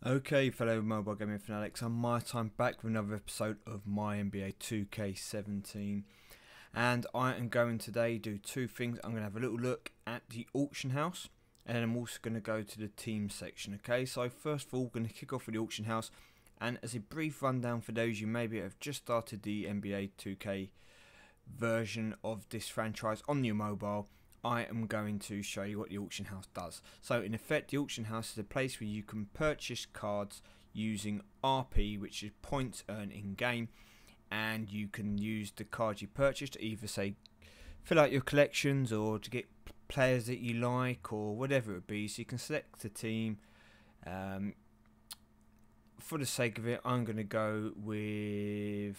Okay, fellow mobile gaming fanatics, I'm MyTyme back with another episode of MyNBA2K17, and I am going today do two things. I'm going to have a little look at the auction house, and then I'm also going to go to the team section. Okay, so first of all, we're going to kick off with the auction house, and as a brief rundown for those you maybe have just started the NBA 2K version of this franchise on your mobile, I am going to show you what the auction house does. So in effect, the auction house is a place where you can purchase cards using RP, which is points earned in game, and you can use the cards you purchased to either say fill out your collections or to get players that you like or whatever it would be. So you can select a team. For the sake of it, I'm going to go with...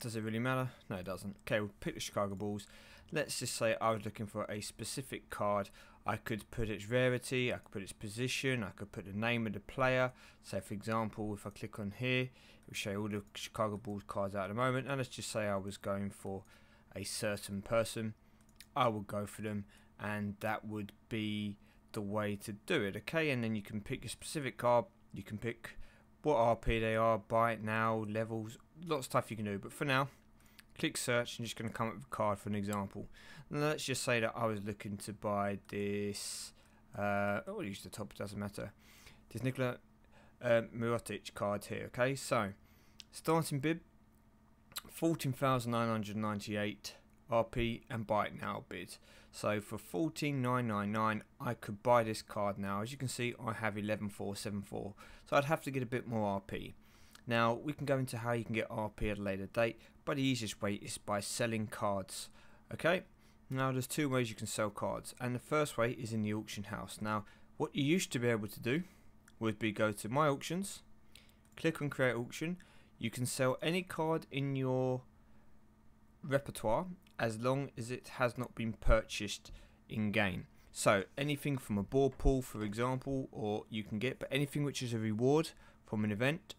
Does it really matter? No, it doesn't. Okay, we'll pick the Chicago Bulls. Let's just say I was looking for a specific card. I could put its rarity, I could put its position, I could put the name of the player. So for example, if I click on here, it will show all the Chicago Bulls cards out at the moment. And let's just say I was going for a certain person. I would go for them, and that would be the way to do it. Okay, and then you can pick a specific card. You can pick what RP they are, buy it now, levels, lots of stuff you can do. But for now, click search and just going to come up with a card for an example. Now let's just say that I was looking to buy this, I'll use the top, it doesn't matter, this Nikola Mirotic card here. Okay, so starting bid 14,998 RP and buy it now bid. So for 14,999 I could buy this card now. As you can see, I have 11,474, so I'd have to get a bit more RP. Now we can go into how you can get RP at a later date, but the easiest way is by selling cards. Okay, now there's two ways you can sell cards, and the first way is in the auction house. Now what you used to be able to do would be go to my auctions, click on create auction. You can sell any card in your repertoire as long as it has not been purchased in game. So anything from a board pool, for example, or you can get, but anything which is a reward from an event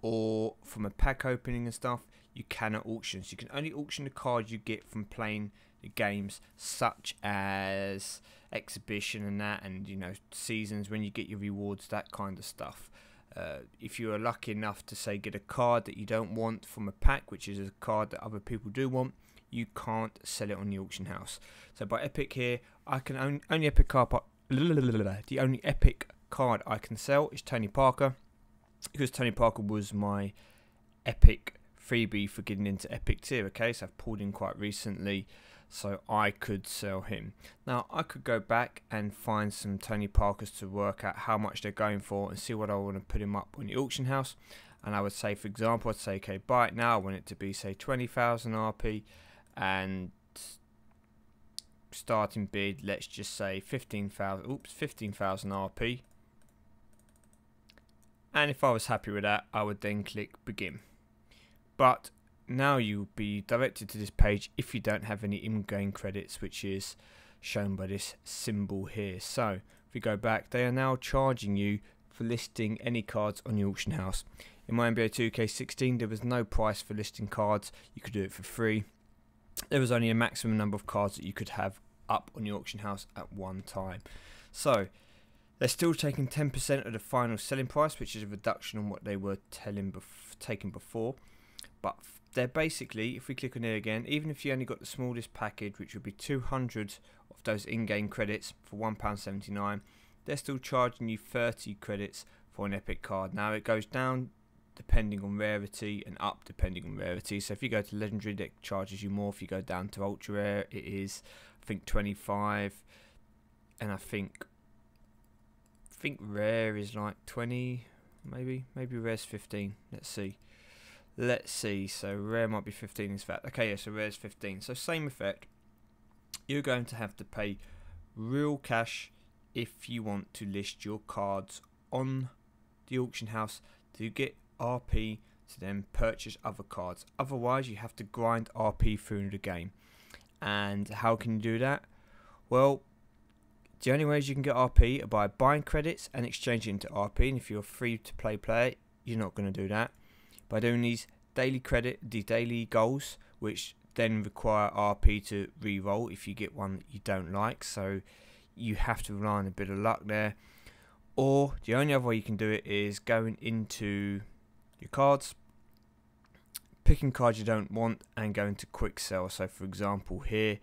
or from a pack opening and stuff, you cannot auction. So you can only auction the cards you get from playing the games, such as exhibition and that, and you know, seasons when you get your rewards, that kind of stuff. If you are lucky enough to say get a card that you don't want from a pack, which is a card that other people do want, you can't sell it on the auction house. So by epic here, I can only epic card. The only epic card I can sell is Tony Parker, because Tony Parker was my epic freebie for getting into epic tier. Okay, so I've pulled in quite recently, so I could sell him. Now I could go back and find some Tony Parkers to work out how much they're going for and see what I want to put him up on the auction house. And I would say, for example, I'd say, okay, buy it now. I want it to be say 20,000 RP, and starting bid, let's just say 15,000. Oops, 15,000 RP. And if I was happy with that, I would then click begin. But now you'll be directed to this page if you don't have any in-game credits, which is shown by this symbol here. So if we go back, they are now charging you for listing any cards on the auction house. In MyNBA2K17 there was no price for listing cards. You could do it for free. There was only a maximum number of cards that you could have up on the auction house at one time. So they're still taking 10% of the final selling price, which is a reduction on what they were taking before. But they're basically, if we click on it again, even if you only got the smallest package, which would be 200 of those in-game credits for £1.79, they're still charging you 30 credits for an epic card. Now it goes down depending on rarity and up depending on rarity. So if you go to legendary, that charges you more. If you go down to ultra rare, it is, I think, 25, and I think rare is like 20, maybe rare's 15. Let's see. So rare might be 15 in fact. Okay, yeah, so rare's 15. So same effect. You're going to have to pay real cash if you want to list your cards on the auction house to get RP to then purchase other cards. Otherwise you have to grind RP through the game. And how can you do that? Well, the only ways you can get RP are by buying credits and exchanging into RP, and if you're a free to play player, you're not going to do that. By doing these daily goals, which then require RP to re-roll if you get one that you don't like, so you have to rely on a bit of luck there. Or the only other way you can do it is going into your cards, picking cards you don't want, and going to quick sell. So for example here,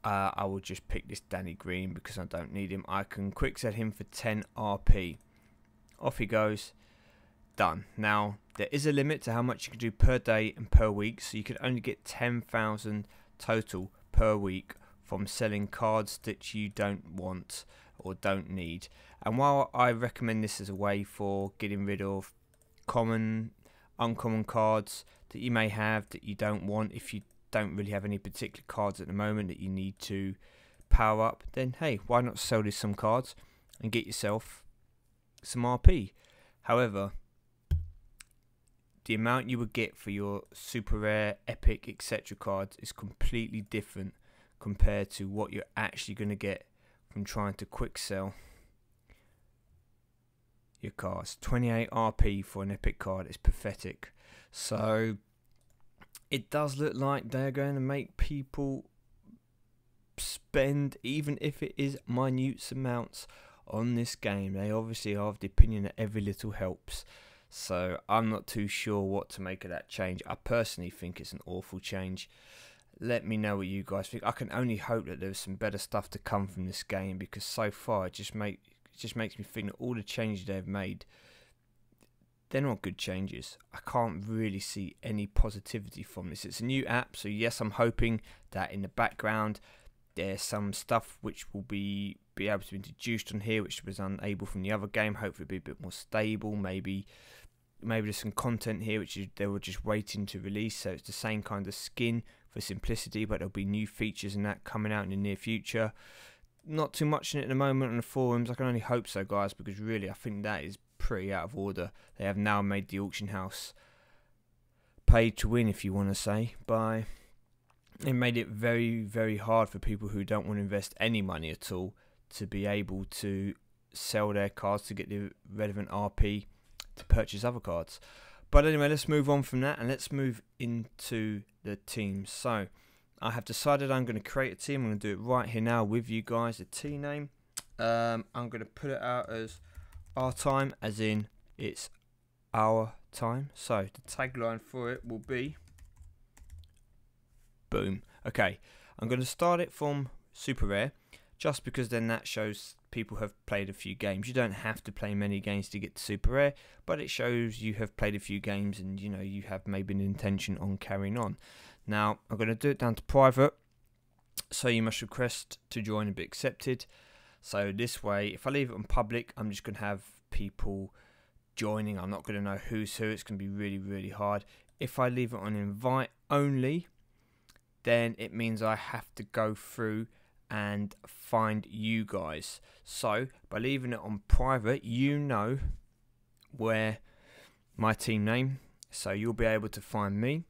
I will just pick this Danny Green because I don't need him. I can quick sell him for 10 RP. Off he goes. Done. Now there is a limit to how much you can do per day and per week, so you can only get 10,000 total per week from selling cards that you don't want or don't need. And while I recommend this as a way for getting rid of common, uncommon cards that you may have that you don't want, if you don't really have any particular cards at the moment that you need to power up, then hey, why not sell this some cards and get yourself some RP. However, the amount you would get for your super rare, epic, etc. cards is completely different compared to what you're actually going to get from trying to quick sell your cards. 28 RP for an epic card is pathetic. So it does look like they're going to make people spend, even if it is minute amounts, on this game. They obviously are of the opinion that every little helps. So I'm not too sure what to make of that change. I personally think it's an awful change. Let me know what you guys think. I can only hope that there's some better stuff to come from this game, because so far it just makes me think that all the changes they've made, they're not good changes. I can't really see any positivity from this. It's a new app, so yes, I'm hoping that in the background there's some stuff which will be able to be introduced on here which was unable from the other game. Hopefully it'll be a bit more stable. Maybe there's some content here which they were just waiting to release, so it's the same kind of skin for simplicity, but there'll be new features and that coming out in the near future. Not too much in it at the moment on the forums. I can only hope so, guys, because really I think that is pretty out of order. They have now made the auction house pay to win, if you want to say, by it made it very, very hard for people who don't want to invest any money at all to be able to sell their cards to get the relevant RP to purchase other cards. But anyway, let's move on from that and let's move into the teams. So I have decided I'm going to create a team. I'm going to do it right here now with you guys. The team name, I'm going to put it out as our time, as in it's our time. So the tagline for it will be boom. Okay, I'm going to start it from super rare, just because then that shows people have played a few games. You don't have to play many games to get to super rare, but it shows you have played a few games and you know you have maybe an intention on carrying on. Now I'm going to do it down to private, so you must request to join and be accepted. So this way, if I leave it on public, I'm just going to have people joining. I'm not going to know who's who. It's going to be really, really hard. If I leave it on invite only, then it means I have to go through and find you guys. So by leaving it on private, you know where my team name, so you'll be able to find me.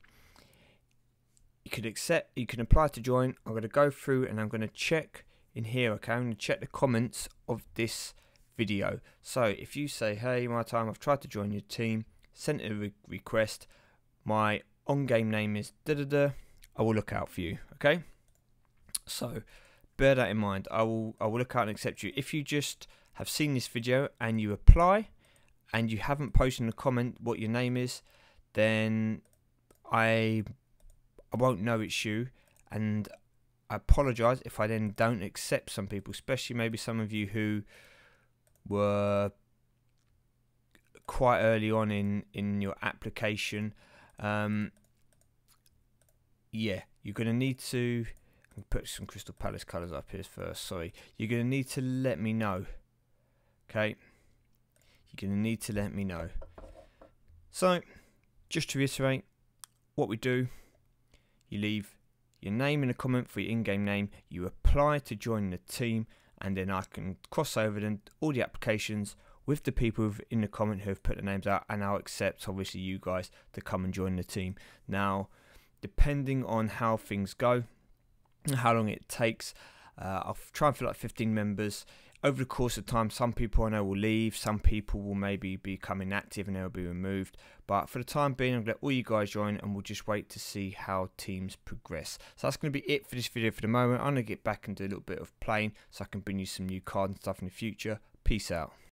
You can accept, you can apply to join. I'm going to go through and I'm going to check in here. Okay, I'm going to check the comments of this video. So if you say, hey, MyTyme, I've tried to join your team, sent a request, my on-game name is da-da-da, I will look out for you. Okay, so bear that in mind. I will look out and accept you. If you just have seen this video and you apply and you haven't posted in a comment what your name is, then I won't know it's you, and I apologise if I then don't accept some people, especially maybe some of you who were quite early on in your application. Yeah, you're going to need to put some Crystal Palace colours up here first. Sorry, you're going to need to let me know. Okay, you're going to need to let me know. So, just to reiterate, what we do: you leave your name in a comment for your in-game name, you apply to join the team, and then I can cross over then all the applications with the people in the comment who have put their names out, and I'll accept obviously you guys to come and join the team. Now, depending on how things go, how long it takes, I'll try and fill out 15 members. Over the course of time, some people I know will leave, some people will maybe become inactive and they'll be removed. But for the time being, I'm going to let all you guys join and we'll just wait to see how teams progress. So that's going to be it for this video for the moment. I'm going to get back and do a little bit of playing so I can bring you some new cards and stuff in the future. Peace out.